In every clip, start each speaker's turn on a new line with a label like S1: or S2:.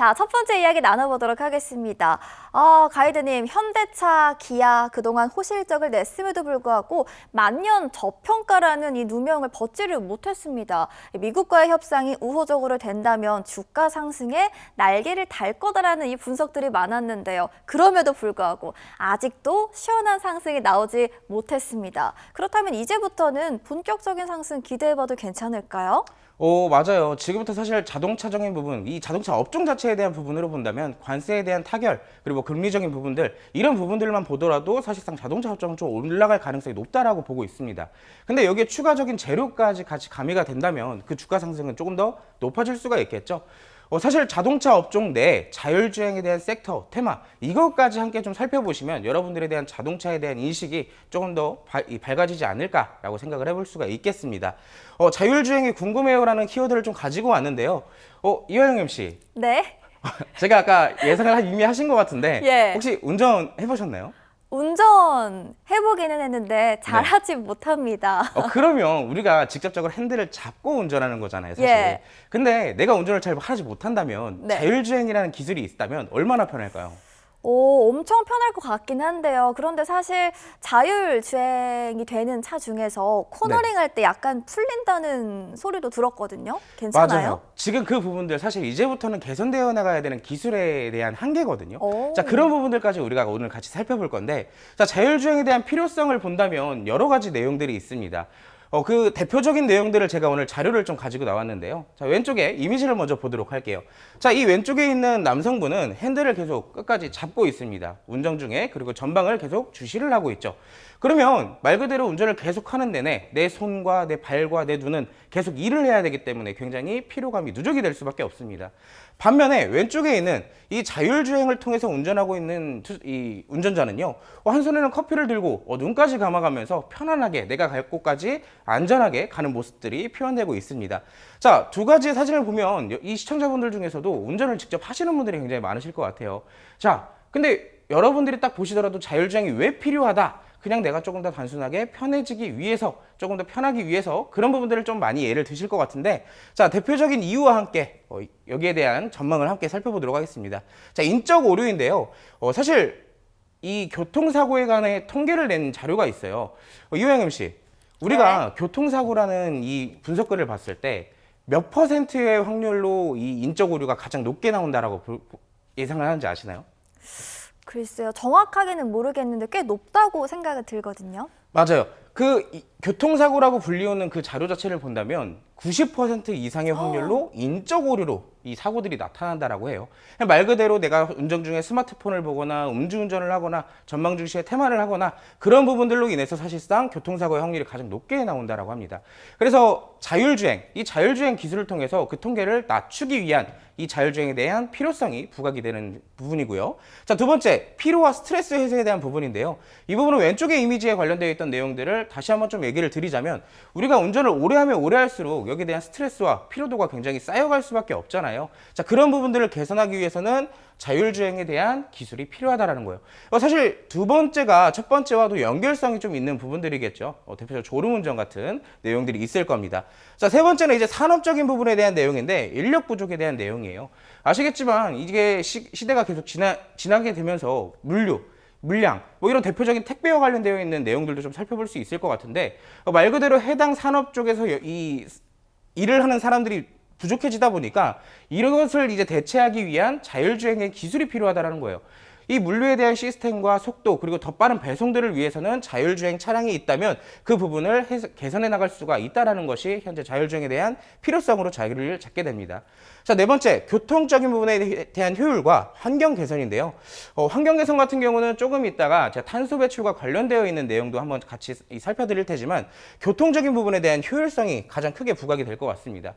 S1: 자, 첫 번째 이야기 나눠보도록 하겠습니다. 가이드님, 현대차, 기아 그동안 호실적을 냈음에도 불구하고 만년 저평가라는 이 누명을 벗지를 못했습니다. 미국과의 협상이 우호적으로 된다면 주가 상승에 날개를 달 거다라는 이 분석들이 많았는데요. 그럼에도 불구하고 아직도 시원한 상승이 나오지 못했습니다. 그렇다면 이제부터는 본격적인 상승 기대해봐도 괜찮을까요?
S2: 맞아요. 지금부터 사실 자동차적인 부분, 이 자동차 업종 자체에 대한 부분으로 본다면 관세에 대한 타결, 그리고 금리적인 부분들, 이런 부분들만 보더라도 사실상 자동차 업종은 좀 올라갈 가능성이 높다라고 보고 있습니다. 근데 여기에 추가적인 재료까지 같이 가미가 된다면 그 주가 상승은 조금 더 높아질 수가 있겠죠. 사실 자동차 업종 내 자율주행에 대한 섹터, 테마, 이것까지 함께 좀 살펴보시면 여러분들에 대한 자동차에 대한 인식이 조금 더 밝아지지 않을까라고 생각을 해볼 수가 있겠습니다. 자율주행이 궁금해요라는 키워드를 좀 가지고 왔는데요. 이화영 MC.
S1: 네.
S2: 제가 아까 예상을 이미 하신 것 같은데
S1: 예.
S2: 혹시 운전 해보셨나요?
S1: 운전 해보기는 했는데 잘하지 못합니다.
S2: 그러면 우리가 직접적으로 핸들을 잡고 운전하는 거잖아요, 사실.
S1: 예.
S2: 근데 내가 운전을 잘 하지 못한다면
S1: 네.
S2: 자율주행이라는 기술이 있다면 얼마나 편할까요?
S1: 엄청 편할 것 같긴 한데요. 그런데 사실 자율주행이 되는 차 중에서 코너링 할 때 약간 풀린다는 소리도 들었거든요. 괜찮아요?
S2: 맞아요. 지금 그 부분들 사실 이제부터는 개선되어 나가야 되는 기술에 대한 한계거든요.
S1: 오.
S2: 자, 그런 부분들까지 우리가 오늘 같이 살펴볼 건데, 자, 자율주행에 대한 필요성을 본다면 여러 가지 내용들이 있습니다. 그 대표적인 내용들을 제가 오늘 자료를 좀 가지고 나왔는데요. 자, 왼쪽에 이미지를 먼저 보도록 할게요. 자, 이 왼쪽에 있는 남성분은 핸들을 계속 끝까지 잡고 있습니다. 운전 중에. 그리고 전방을 계속 주시를 하고 있죠. 그러면 말 그대로 운전을 계속 하는 내내 내 손과 내 발과 내 눈은 계속 일을 해야 되기 때문에 굉장히 피로감이 누적이 될 수밖에 없습니다. 반면에 왼쪽에 있는 이 자율주행을 통해서 운전하고 있는 이 운전자는요, 한 손에는 커피를 들고 눈까지 감아가면서 편안하게 내가 갈 곳까지 안전하게 가는 모습들이 표현되고 있습니다. 자, 두 가지의 사진을 보면 이 시청자분들 중에서도 운전을 직접 하시는 분들이 굉장히 많으실 것 같아요. 자, 근데 여러분들이 딱 보시더라도 자율주행이 왜 필요하다? 그냥 내가 조금 더 단순하게 편해지기 위해서, 조금 더 편하기 위해서 그런 부분들을 좀 많이 예를 드실 것 같은데, 자, 대표적인 이유와 함께 여기에 대한 전망을 함께 살펴보도록 하겠습니다. 자, 인적 오류인데요. 사실 이 교통사고에 관해 통계를 낸 자료가 있어요. 이호영 MC, 우리가 교통사고라는 이 분석글을 봤을 때 몇 퍼센트의 확률로 이 인적 오류가 가장 높게 나온다라고 예상을 하는지 아시나요?
S1: 글쎄요. 정확하게는 모르겠는데 꽤 높다고 생각이 들거든요.
S2: 맞아요. 교통사고라고 불리우는 그 자료 자체를 본다면 90% 이상의 확률로 인적 오류로 이 사고들이 나타난다라고 해요. 말 그대로 내가 운전 중에 스마트폰을 보거나 음주운전을 하거나 전방 주시에 테마를 하거나 그런 부분들로 인해서 사실상 교통사고의 확률이 가장 높게 나온다라고 합니다. 그래서 이 자율주행 기술을 통해서 그 통계를 낮추기 위한 이 자율주행에 대한 필요성이 부각이 되는 부분이고요. 자, 두 번째, 피로와 스트레스 해소에 대한 부분인데요. 이 부분은 왼쪽의 이미지에 관련되어 있던 내용들을 다시 한번 좀 얘기를 드리자면, 우리가 운전을 오래 하면 오래 할수록 여기에 대한 스트레스와 피로도가 굉장히 쌓여갈 수밖에 없잖아요. 자, 그런 부분들을 개선하기 위해서는 자율주행에 대한 기술이 필요하다라는 거예요. 사실 두 번째가 첫 번째와도 연결성이 좀 있는 부분들이겠죠. 대표적으로 졸음운전 같은 내용들이 있을 겁니다. 자, 세 번째는 이제 산업적인 부분에 대한 내용인데 인력 부족에 대한 내용이에요. 아시겠지만 이게 시대가 계속 지나게 되면서 물량, 이런 대표적인 택배와 관련되어 있는 내용들도 좀 살펴볼 수 있을 것 같은데, 말 그대로 해당 산업 쪽에서 이 일을 하는 사람들이 부족해지다 보니까 이런 것을 이제 대체하기 위한 자율주행의 기술이 필요하다는 거예요. 이 물류에 대한 시스템과 속도, 그리고 더 빠른 배송들을 위해서는 자율주행 차량이 있다면 그 부분을 개선해 나갈 수가 있다는 것이 현재 자율주행에 대한 필요성으로 자리를 잡게 됩니다. 자, 네 번째, 교통적인 부분에 대한 효율과 환경 개선인데요. 환경 개선 같은 경우는 조금 있다가 제가 탄소 배출과 관련되어 있는 내용도 한번 같이 살펴드릴 테지만, 교통적인 부분에 대한 효율성이 가장 크게 부각이 될 것 같습니다.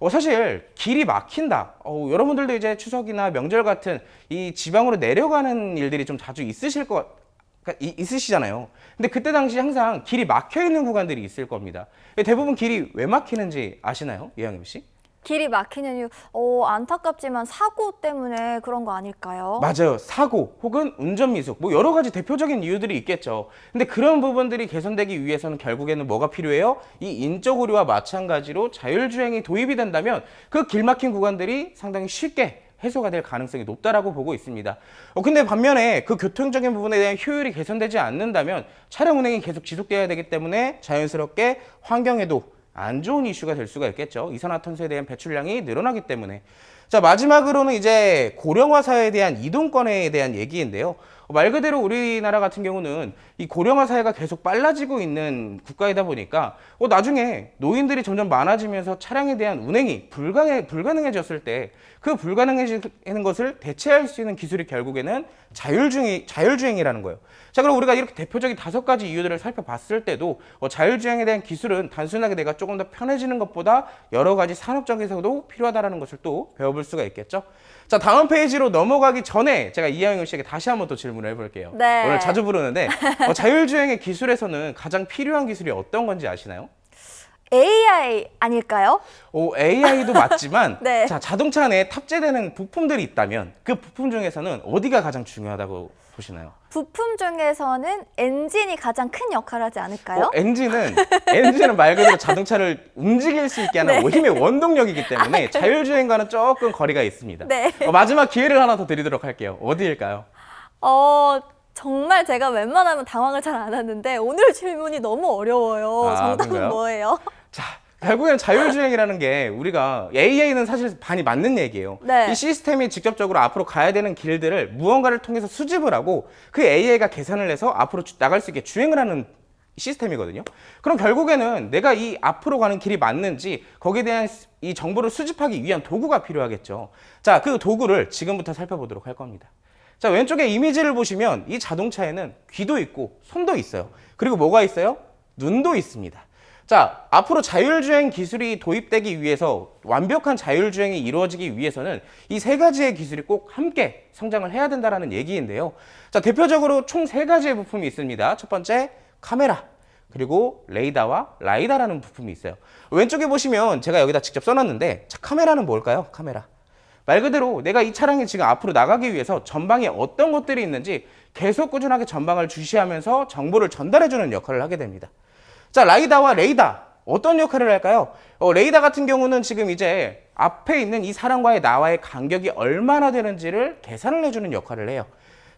S2: 사실 길이 막힌다. 여러분들도 이제 추석이나 명절 같은 이 지방으로 내려가는 일들이 좀 자주 있으시잖아요. 근데 그때 당시 항상 길이 막혀 있는 구간들이 있을 겁니다. 대부분 길이 왜 막히는지 아시나요, 이영임 씨?
S1: 길이 막히는 이유, 안타깝지만 사고 때문에 그런 거 아닐까요?
S2: 맞아요. 사고 혹은 운전 미숙, 여러 가지 대표적인 이유들이 있겠죠. 근데 그런 부분들이 개선되기 위해서는 결국에는 뭐가 필요해요? 이 인적 오류와 마찬가지로 자율주행이 도입이 된다면 그 길 막힌 구간들이 상당히 쉽게 해소가 될 가능성이 높다라고 보고 있습니다. 근데 반면에 그 교통적인 부분에 대한 효율이 개선되지 않는다면 차량 운행이 계속 지속돼야 되기 때문에 자연스럽게 환경에도 안 좋은 이슈가 될 수가 있겠죠. 이산화탄소에 대한 배출량이 늘어나기 때문에. 자, 마지막으로는 이제 고령화 사회에 대한 이동권에 대한 얘기인데요. 말 그대로 우리나라 같은 경우는 이 고령화 사회가 계속 빨라지고 있는 국가이다 보니까 나중에 노인들이 점점 많아지면서 차량에 대한 운행이 불가능해졌을 때 그 불가능해지는 것을 대체할 수 있는 기술이 결국에는 자율주행이라는 거예요. 자, 그럼 우리가 이렇게 대표적인 5가지 이유들을 살펴봤을 때도 자율주행에 대한 기술은 단순하게 내가 조금 더 편해지는 것보다 여러 가지 산업적에서도 필요하다는 것을 또 배워볼 수가 있겠죠. 자, 다음 페이지로 넘어가기 전에 제가 이하영 씨에게 다시 한번 또 질문을 해볼게요.
S1: 네.
S2: 오늘 자주 부르는데 자율주행의 기술에서는 가장 필요한 기술이 어떤 건지 아시나요?
S1: AI 아닐까요?
S2: AI도 맞지만
S1: 네.
S2: 자, 자동차 안에 탑재되는 부품들이 있다면 그 부품 중에서는 어디가 가장 중요하다고 보시나요?
S1: 부품 중에서는 엔진이 가장 큰 역할을 하지 않을까요?
S2: 엔진은 말 그대로 자동차를 움직일 수 있게 하는
S1: 네.
S2: 힘의 원동력이기 때문에 자율주행과는 조금 거리가 있습니다.
S1: 네.
S2: 마지막 기회를 하나 더 드리도록 할게요. 어디일까요?
S1: 정말 제가 웬만하면 당황을 잘 안 하는데 오늘 질문이 너무 어려워요. 정답은
S2: 그런가요?
S1: 뭐예요?
S2: 자, 결국엔 자율주행이라는 게 우리가 AI는 사실 많이 맞는 얘기예요.
S1: 네.
S2: 이 시스템이 직접적으로 앞으로 가야 되는 길들을 무언가를 통해서 수집을 하고 그 AI가 계산을 해서 앞으로 나갈 수 있게 주행을 하는 시스템이거든요. 그럼 결국에는 내가 이 앞으로 가는 길이 맞는지 거기에 대한 이 정보를 수집하기 위한 도구가 필요하겠죠. 자, 그 도구를 지금부터 살펴보도록 할 겁니다. 자, 왼쪽에 이미지를 보시면 이 자동차에는 귀도 있고 손도 있어요. 그리고 뭐가 있어요? 눈도 있습니다. 자, 앞으로 자율주행 기술이 도입되기 위해서 완벽한 자율주행이 이루어지기 위해서는 이 3가지의 기술이 꼭 함께 성장을 해야 된다는 얘기인데요. 자, 대표적으로 총 3가지의 부품이 있습니다. 첫 번째, 카메라, 그리고 레이더와 라이다라는 부품이 있어요. 왼쪽에 보시면 제가 여기다 직접 써놨는데, 자, 카메라는 뭘까요? 카메라. 말 그대로 내가 이 차량이 지금 앞으로 나가기 위해서 전방에 어떤 것들이 있는지 계속 꾸준하게 전방을 주시하면서 정보를 전달해주는 역할을 하게 됩니다. 자, 라이다와 레이더 어떤 역할을 할까요? 레이더 같은 경우는 지금 이제 앞에 있는 이 사람과의 나와의 간격이 얼마나 되는지를 계산을 해주는 역할을 해요.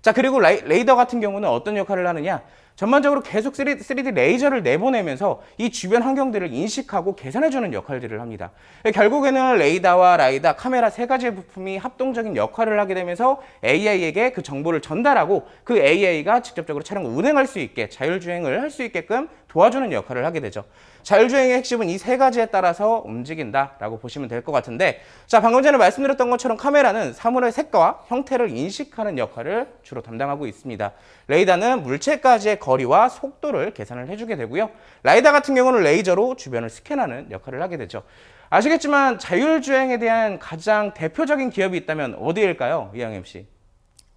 S2: 자, 그리고 레이더 같은 경우는 어떤 역할을 하느냐? 전반적으로 계속 3D 레이저를 내보내면서 이 주변 환경들을 인식하고 계산해주는 역할들을 합니다. 결국에는 레이더와 라이더, 카메라 3가지의 부품이 합동적인 역할을 하게 되면서 AI에게 그 정보를 전달하고 그 AI가 직접적으로 차량을 운행할 수 있게 자율주행을 할 수 있게끔 도와주는 역할을 하게 되죠. 자율주행의 핵심은 이 3가지에 따라서 움직인다라고 보시면 될 것 같은데, 자, 방금 전에 말씀드렸던 것처럼 카메라는 사물의 색과 형태를 인식하는 역할을 주로 담당하고 있습니다. 레이더는 물체까지의 거리와 속도를 계산을 해주게 되고요. 라이더 같은 경우는 레이저로 주변을 스캔하는 역할을 하게 되죠. 아시겠지만 자율주행에 대한 가장 대표적인 기업이 있다면 어디일까요, 이양임 씨?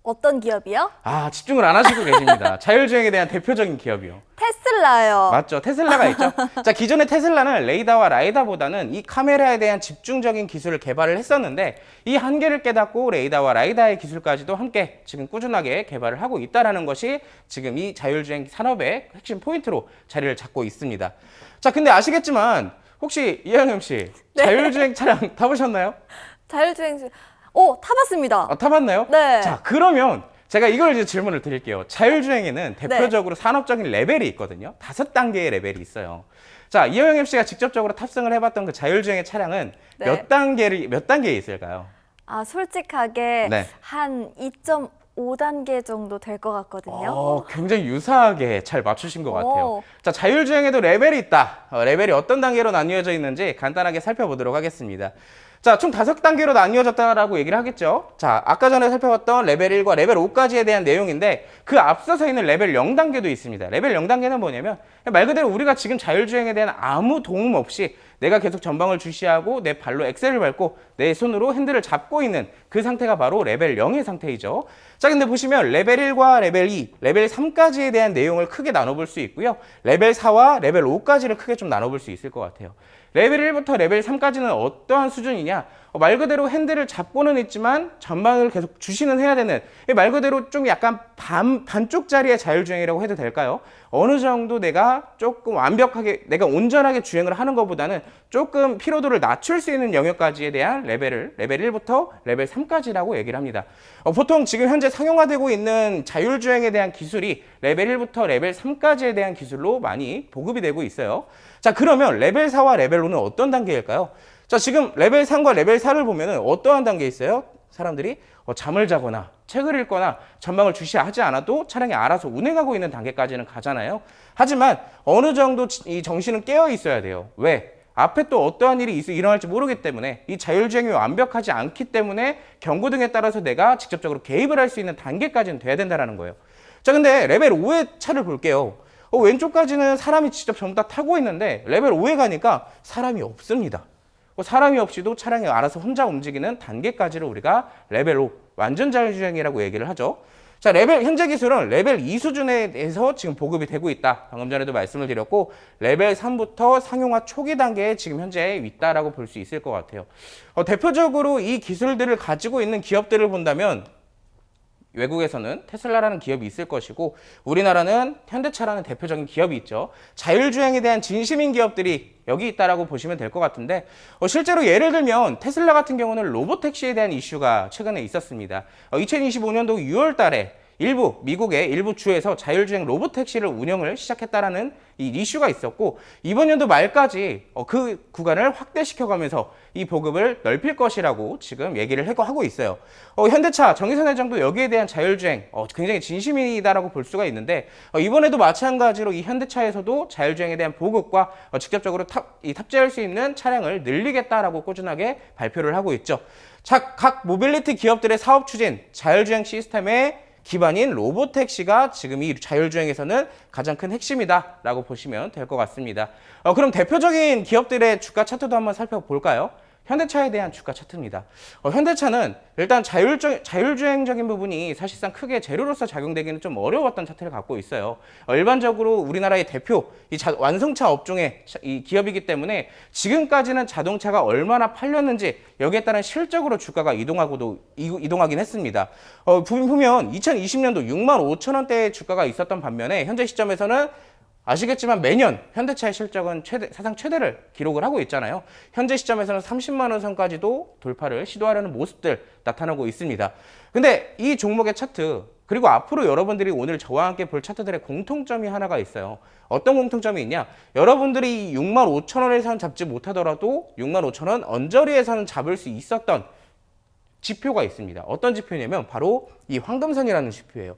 S1: 어떤 기업이요?
S2: 집중을 안 하시고 계십니다. 자율주행에 대한 대표적인 기업이요.
S1: 테슬라요.
S2: 맞죠. 테슬라가 있죠. 자, 기존의 테슬라는 레이더와 라이다보다는 이 카메라에 대한 집중적인 기술을 개발을 했었는데 이 한계를 깨닫고 레이더와 라이다의 기술까지도 함께 지금 꾸준하게 개발을 하고 있다는 것이 지금 이 자율주행 산업의 핵심 포인트로 자리를 잡고 있습니다. 자, 근데 아시겠지만 혹시 이하영 씨
S1: 네.
S2: 자율주행 차량 타보셨나요?
S1: 자율주행 타봤습니다.
S2: 타봤나요?
S1: 네.
S2: 자, 그러면 제가 이걸 이제 질문을 드릴게요. 자율주행에는 대표적으로 산업적인 레벨이 있거든요. 5단계의 레벨이 있어요. 자, 이하영 MC가 직접적으로 탑승을 해봤던 그 자율주행의 차량은
S1: 네.
S2: 몇 단계에 있을까요?
S1: 솔직하게
S2: 네.
S1: 한 2.5단계 정도 될 것 같거든요.
S2: 굉장히 유사하게 잘 맞추신 것 같아요.
S1: 오.
S2: 자, 자율주행에도 레벨이 있다. 레벨이 어떤 단계로 나뉘어져 있는지 간단하게 살펴보도록 하겠습니다. 자, 총 5단계로 나뉘어졌다라고 얘기를 하겠죠. 자, 아까 전에 살펴봤던 레벨 1과 레벨 5까지에 대한 내용인데 그 앞서서 있는 레벨 0단계도 있습니다. 레벨 0단계는 뭐냐면 말 그대로 우리가 지금 자율주행에 대한 아무 도움 없이 내가 계속 전방을 주시하고 내 발로 엑셀을 밟고 내 손으로 핸들을 잡고 있는 그 상태가 바로 레벨 0의 상태이죠. 자, 근데 보시면 레벨 1과 레벨 2, 레벨 3까지에 대한 내용을 크게 나눠볼 수 있고요. 레벨 4와 레벨 5까지를 크게 좀 나눠볼 수 있을 것 같아요. 레벨 1부터 레벨 3까지는 어떠한 수준이냐? 말 그대로 핸들을 잡고는 있지만 전방을 계속 주시는 해야 되는 말 그대로 좀 약간 반쪽짜리의 자율주행이라고 해도 될까요? 어느 정도 내가 조금 완벽하게 내가 온전하게 주행을 하는 것보다는 조금 피로도를 낮출 수 있는 영역까지에 대한 레벨을 레벨 1부터 레벨 3까지라고 얘기를 합니다. 보통 지금 현재 상용화되고 있는 자율주행에 대한 기술이 레벨 1부터 레벨 3까지에 대한 기술로 많이 보급이 되고 있어요. 자, 그러면 레벨 4와 레벨 5는 어떤 단계일까요? 자, 지금 레벨 3과 레벨 4를 보면은 어떠한 단계에 있어요? 사람들이 잠을 자거나 책을 읽거나 전방을 주시하지 않아도 차량이 알아서 운행하고 있는 단계까지는 가잖아요. 하지만 어느 정도 이 정신은 깨어 있어야 돼요. 왜? 앞에 또 어떠한 일이 일어날지 모르기 때문에 이 자율주행이 완벽하지 않기 때문에 경고등에 따라서 내가 직접적으로 개입을 할 수 있는 단계까지는 돼야 된다는 거예요. 자, 근데 레벨 5의 차를 볼게요. 왼쪽까지는 사람이 직접 전부 다 타고 있는데 레벨 5에 가니까 사람이 없습니다. 사람이 없이도 차량이 알아서 혼자 움직이는 단계까지를 우리가 레벨 5 완전 자율주행이라고 얘기를 하죠. 자, 현재 기술은 레벨 2 수준에서 지금 보급이 되고 있다. 방금 전에도 말씀을 드렸고 레벨 3부터 상용화 초기 단계에 지금 현재 있다라고 볼 수 있을 것 같아요. 대표적으로 이 기술들을 가지고 있는 기업들을 본다면 외국에서는 테슬라라는 기업이 있을 것이고 우리나라는 현대차라는 대표적인 기업이 있죠. 자율주행에 대한 진심인 기업들이 여기 있다라고 보시면 될 것 같은데 실제로 예를 들면 테슬라 같은 경우는 로보택시에 대한 이슈가 최근에 있었습니다. 2025년도 6월 달에 미국의 일부 주에서 자율주행 로보택시를 운영을 시작했다라는 이 이슈가 있었고 이번 연도 말까지 그 구간을 확대시켜가면서 이 보급을 넓힐 것이라고 지금 얘기를 하고 있어요. 현대차 정의선 회장도 여기에 대한 자율주행 굉장히 진심이다라고 볼 수가 있는데 이번에도 마찬가지로 이 현대차에서도 자율주행에 대한 보급과 직접적으로 탑재할 수 있는 차량을 늘리겠다라고 꾸준하게 발표를 하고 있죠. 자, 각 모빌리티 기업들의 사업 추진, 자율주행 시스템의 기반인 로보택시가 지금 이 자율주행에서는 가장 큰 핵심이다라고 보시면 될 것 같습니다. 그럼 대표적인 기업들의 주가 차트도 한번 살펴볼까요? 현대차에 대한 주가 차트입니다. 현대차는 일단 자율주행적인 부분이 사실상 크게 재료로서 작용되기는 좀 어려웠던 차트를 갖고 있어요. 일반적으로 우리나라의 대표 완성차 업종의 이 기업이기 때문에 지금까지는 자동차가 얼마나 팔렸는지 여기에 따른 실적으로 주가가 이동하긴 했습니다. 보면 2020년도 65,000원대의 주가가 있었던 반면에 현재 시점에서는 아시겠지만 매년 현대차의 실적은 사상 최대를 기록을 하고 있잖아요. 현재 시점에서는 30만 원 선까지도 돌파를 시도하려는 모습들 나타나고 있습니다. 근데 이 종목의 차트 그리고 앞으로 여러분들이 오늘 저와 함께 볼 차트들의 공통점이 하나가 있어요. 어떤 공통점이 있냐? 여러분들이 65,000원에서는 잡지 못하더라도 65,000원 언저리에서는 잡을 수 있었던 지표가 있습니다. 어떤 지표냐면 바로 이 황금선이라는 지표예요.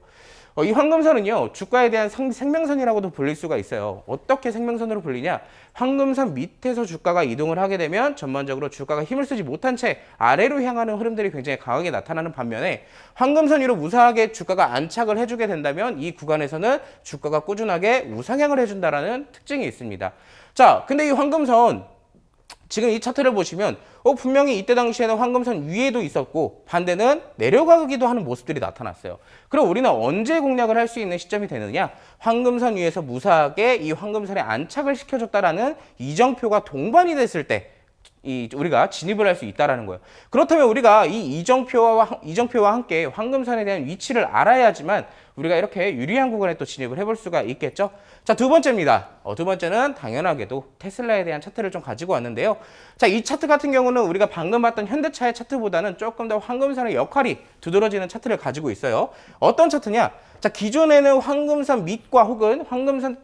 S2: 이 황금선은요, 주가에 대한 생명선이라고도 불릴 수가 있어요. 어떻게 생명선으로 불리냐? 황금선 밑에서 주가가 이동을 하게 되면 전반적으로 주가가 힘을 쓰지 못한 채 아래로 향하는 흐름들이 굉장히 강하게 나타나는 반면에 황금선 위로 무사하게 주가가 안착을 해주게 된다면 이 구간에서는 주가가 꾸준하게 우상향을 해준다라는 특징이 있습니다. 자, 근데 이 황금선 지금 이 차트를 보시면 분명히 이때 당시에는 황금선 위에도 있었고 반대는 내려가기도 하는 모습들이 나타났어요. 그럼 우리는 언제 공략을 할 수 있는 시점이 되느냐? 황금선 위에서 무사하게 이 황금선에 안착을 시켜줬다라는 이정표가 동반이 됐을 때 우리가 진입을 할 수 있다라는 거예요. 그렇다면 우리가 이 이정표와 함께 황금선에 대한 위치를 알아야지만 우리가 이렇게 유리한 구간에 또 진입을 해볼 수가 있겠죠. 자, 두 번째입니다. 두 번째는 당연하게도 테슬라에 대한 차트를 좀 가지고 왔는데요. 자, 이 차트 같은 경우는 우리가 방금 봤던 현대차의 차트보다는 조금 더 황금선의 역할이 두드러지는 차트를 가지고 있어요. 어떤 차트냐? 자, 기존에는 황금선 밑과 혹은 황금선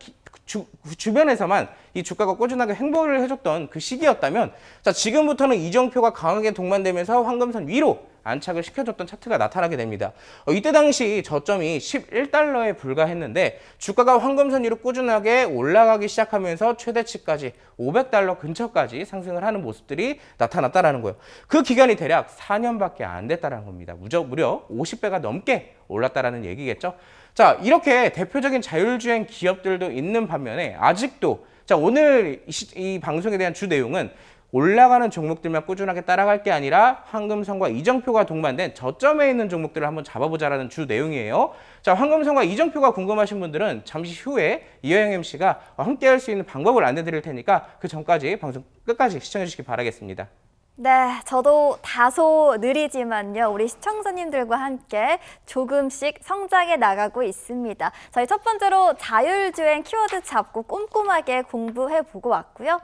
S2: 주변에서만 이 주가가 꾸준하게 횡보를 해줬던 그 시기였다면 자, 지금부터는 이정표가 강하게 동반되면서 황금선 위로 안착을 시켜줬던 차트가 나타나게 됩니다. 이때 당시 저점이 11달러에 불과했는데 주가가 황금선 위로 꾸준하게 올라가기 시작하면서 최대치까지 500달러 근처까지 상승을 하는 모습들이 나타났다는 거예요. 그 기간이 대략 4년밖에 안 됐다는 겁니다. 무려 50배가 넘게 올랐다는 얘기겠죠. 자, 이렇게 대표적인 자율주행 기업들도 있는 반면에 아직도 자, 오늘 이 방송에 대한 주 내용은 올라가는 종목들만 꾸준하게 따라갈 게 아니라 황금선과 이정표가 동반된 저점에 있는 종목들을 한번 잡아보자라는 주 내용이에요. 자, 황금선과 이정표가 궁금하신 분들은 잠시 후에 이화영 MC가 함께 할 수 있는 방법을 안내드릴 테니까 그 전까지 방송 끝까지 시청해 주시기 바라겠습니다.
S1: 네, 저도 다소 느리지만요. 우리 시청자님들과 함께 조금씩 성장해 나가고 있습니다. 저희 첫 번째로 자율주행 키워드 잡고 꼼꼼하게 공부해 보고 왔고요.